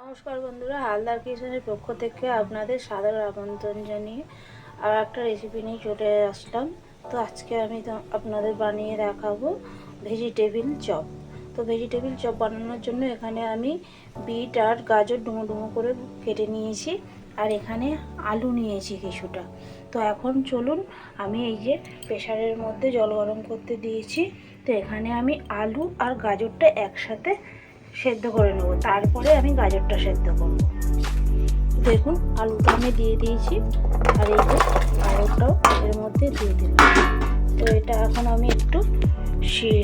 নমস্কার বন্ধুরা, হালদার কিচেনের পক্ষ থেকে আপনাদের সাদর আমন্ত্রণ জানিয়ে আর একটা রেসিপি নিয়ে চলে আসলাম। তো আজকে আমি আপনাদের বানিয়ে দেখাবো ভেজিটেবিল চপ। তো ভেজিটেবিল চপ বানানোর জন্য এখানে আমি বিট আর গাজর ডুমো ডুমো করে কেটে নিয়েছি, আর এখানে আলু নিয়েছি কিছুটা। তো এখন চলুন, আমি এই যে প্রেসারের মধ্যে জল গরম করতে দিয়েছি। তো এখানে আমি আলু আর গাজরটা একসাথে সেদ্ধ করে নেবো, তারপরে আমি গাজরটা সেদ্ধ করব। দেখুন, আলুটা আমি দিয়ে দিয়েছি, আর এই যে গাজরটাও এর মধ্যে দিয়ে দিলাম। তো এটা এখন আমি একটু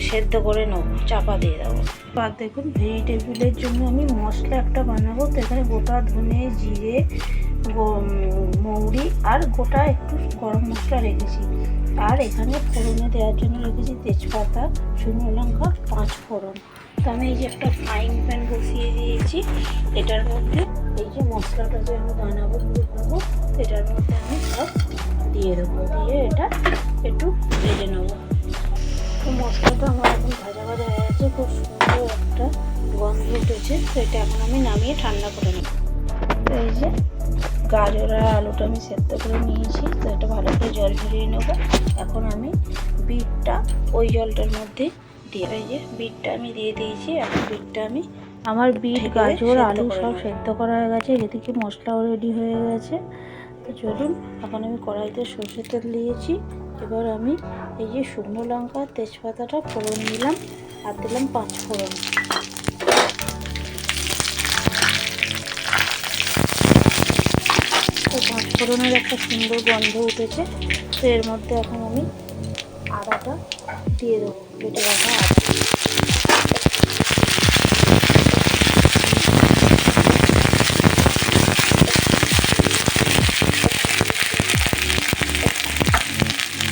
সেদ্ধ করে নেবো, চাপা দিয়ে দেবো। আর দেখুন, ভেজিটেবিলের জন্য আমি মশলা একটা বানাবো। তো এখানে গোটা ধনে, জিরে, মৌরি আর গোটা একটু গরম মশলা রেখেছি। আর এখানে ফোড়নে দেওয়ার জন্য রেখেছি তেজপাতা, শুকনো লঙ্কা, 5 ফোড়ন। তো আমি এই যে একটা ফ্রাইং প্যান বসিয়ে দিয়েছি। এটার মধ্যে এই যে মশলাটা যে আমি বানাবো করবো, এটার মধ্যে আমি সব দিয়ে দেবো, দিয়ে এটা একটু ভেজে নেবো। তো মশলাটা আমার এখন ভাজা ভাজা হয়ে গেছে, খুব সুন্দর একটা গন্ধ উঠেছে। তো এটা এখন আমি নামিয়ে ঠান্ডা করে নেব। তো এই যে গাজর আর আলুটা আমি সেদ্ধ করে নিয়েছি। তো এটা ভালো করে জল ঝরিয়ে নেবো। এখন আমি বিটটা ওই জলটার মধ্যে দিয়ে, এই যে বিটটা আমি দিয়ে দিয়েছি। এখন বিটটা আমি আমার বিট, গাজর, আলু সব সেদ্ধ করা হয়ে গেছে। এদিকে মশলাও রেডি হয়ে গেছে। তো চলুন, এখন আমি কড়াইতে সরষের তেল দিয়েছি। এবার আমি এই যে শুকনো লঙ্কা, তেজপাতাটা ফোড়ন দিলাম, আর দিলাম 5 ফোড়ন। তো 5 ফোড়নের একটা সুন্দর গন্ধ উঠেছে। তো এর মধ্যে এখন আমি আদাটা দিয়ে দেবো, কেটে রাখা আদা।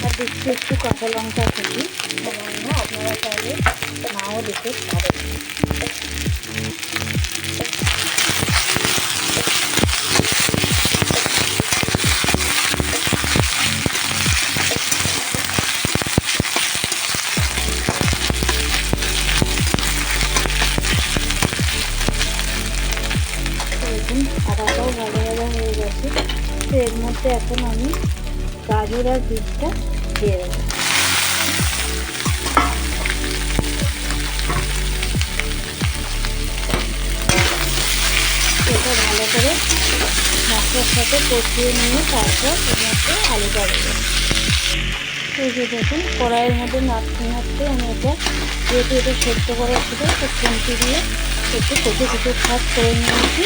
আর দিচ্ছি একটু কাঁচা লঙ্কা কুচি, সামান্য, আপনারা চাইলে নাও দিতে পারেন। আদাটাও ভালো ভালো হয়ে গেছে। তো এর মধ্যে এখন আমি গাজর আর বিটটা দিয়ে দেবো। এটা ভালো করে মশলার সাথে কষিয়ে নিয়ে তারপর এর মধ্যে আলুটা দেবো। এই যে দেখুন, কড়াইয়ের মধ্যে নাড়তে নাড়তে আমি এটা যেহেতু এটা সেদ্ধ করা ছিল, তো খুন্তি দিয়ে একটু কুচো কুচো ভাত করে নিয়েছি।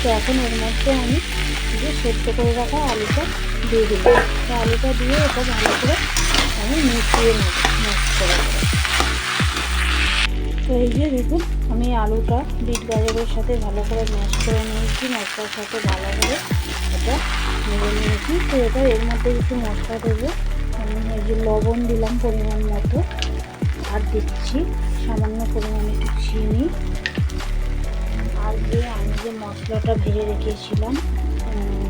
তো এখন এর মধ্যে আমি যে সেদ্ধ করে রাখা আলুটা দিয়ে দিলাম। তো আলুটা দিয়ে এটা ভালো করে আমি মিশিয়ে নেব, ম্যাশ করে। তো এই যে দেখুন, আমি আলুটা বিট গাজরের সাথে ভালো করে ম্যাশ করে নিয়েছি, মশলার সাথে ভালো করে এটা মিলে নিয়েছি। তো এটা এর মধ্যে কিছু মশলা দেবো। আমি এই যে লবণ দিলাম পরিমাণ মতো, আর দিচ্ছি সামান্য পরিমাণে একটু চিনি। আর আমি যে মশলাটা ভেজে রেখেছিলাম,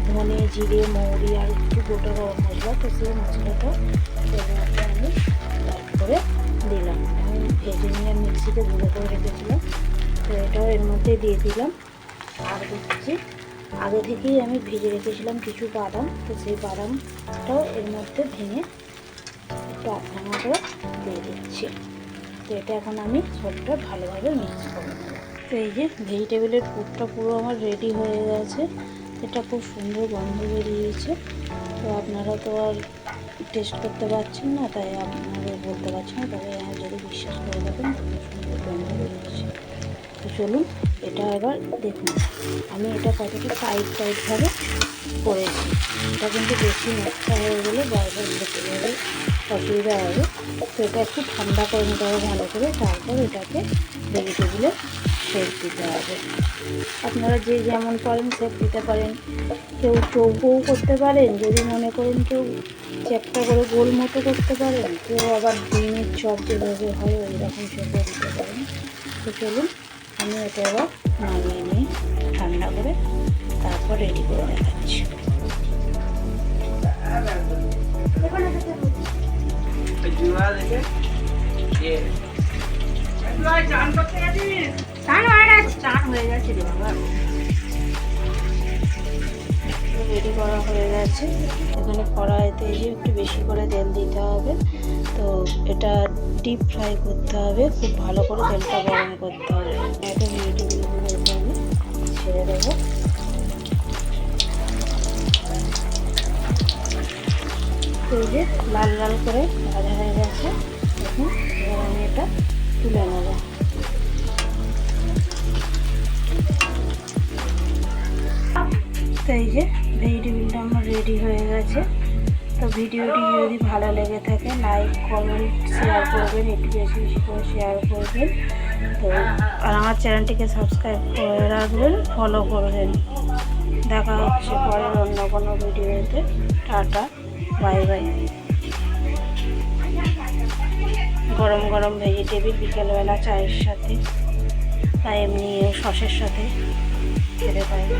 ধনে, জিরে, মৌরি আর একটু গোটা গরম মশলা, তো সেই মশলাটা এর মধ্যে আমি অ্যাড করে দিলাম। আমি ভেজে নিয়ে মিক্সিতে গুঁড়ো করে রেখেছিলাম, তো এটাও এর মধ্যে দিয়ে দিলাম। আর দিচ্ছি, আগে থেকেই আমি ভেজে রেখেছিলাম কিছু বাদাম, তো সেই বাদামটাও এর মধ্যে ভেঙে একটু আধা করে দিয়ে দিচ্ছি। তো এটা এখন আমি সবটা ভালোভাবে মিক্স করে নেব। তো এই যে ভেজিটেবিলের পুরটা পুরো আমার রেডি হয়ে গেছে। এটা খুব সুন্দর গন্ধ বেরিয়েছে। তো আপনারা তো আর টেস্ট করতে পারছেন না, তাই আপনাদের বলতে পারছি না, তবে আমার যদি বিশ্বাস করে থাকেন, খুব সুন্দর গন্ধ বেরিয়েছে। তো চলুন, এটা এবার দেখুন আমি এটা কতটা টাইটভাবে করেছি। এটা কিন্তু বেশি নকশা হয়ে গেলে বারবার খেতে যাবে, অসুবিধা হবে। তো এটা একটু ঠান্ডা করে নিতে হবে ভালো করে, তারপর এটাকে ভেজিটেবিলে শেপ দিতে হবে। আপনারা যে যেমন পারেন শেপ দিতে পারেন। কেউ চৌকোও করতে পারেন, যদি মনে করেন কেউ চ্যাপটা করে গোল মতো করতে পারেন, কেউ আবার ডিমের চপ যেভাবে হয় ওই রকম শেপও দিতে পারেন। তো চলুন, আমি এটা এবার নামিয়ে নিয়ে ঠান্ডা করে তারপর রেডি করে দেখাচ্ছি। চান হয়ে গেছে রে বাবা। করা হয়ে গেছে। এখানে কড়াইতে যে একটু বেশি করে তেল দিতে হবে। তো এটা ডিপ ফ্রাই করতে হবে, খুব ভালো করে তেলটা গরম করতে হবে। একটা ভেজিটেবিলগুলো এটা আমি ছেড়ে দেবো। তো এই যে লাল লাল করে ভাজা হয়ে গেছে। দেখুন এবার আমি এটা তুলে নেব। তো এই যে ভেজিটেবিলটা আমার রেডি হয়ে গেছে। তো ভিডিওটি যদি ভালো লেগে থাকে লাইক কমেন্ট শেয়ার করবেন, একটু বেশি বেশি করে শেয়ার করবেন। তো আর আমার চ্যানেলটিকে সাবস্ক্রাইব করে রাখবেন, ফলো করবেন। দেখা হচ্ছে পরের অন্য কোনো ভিডিওতে। Tata, bye bye. গরম গরম ভেজিটেবিল বিকেলবেলা চায়ের সাথে বা এমনি সসের সাথে খেতে পারেন।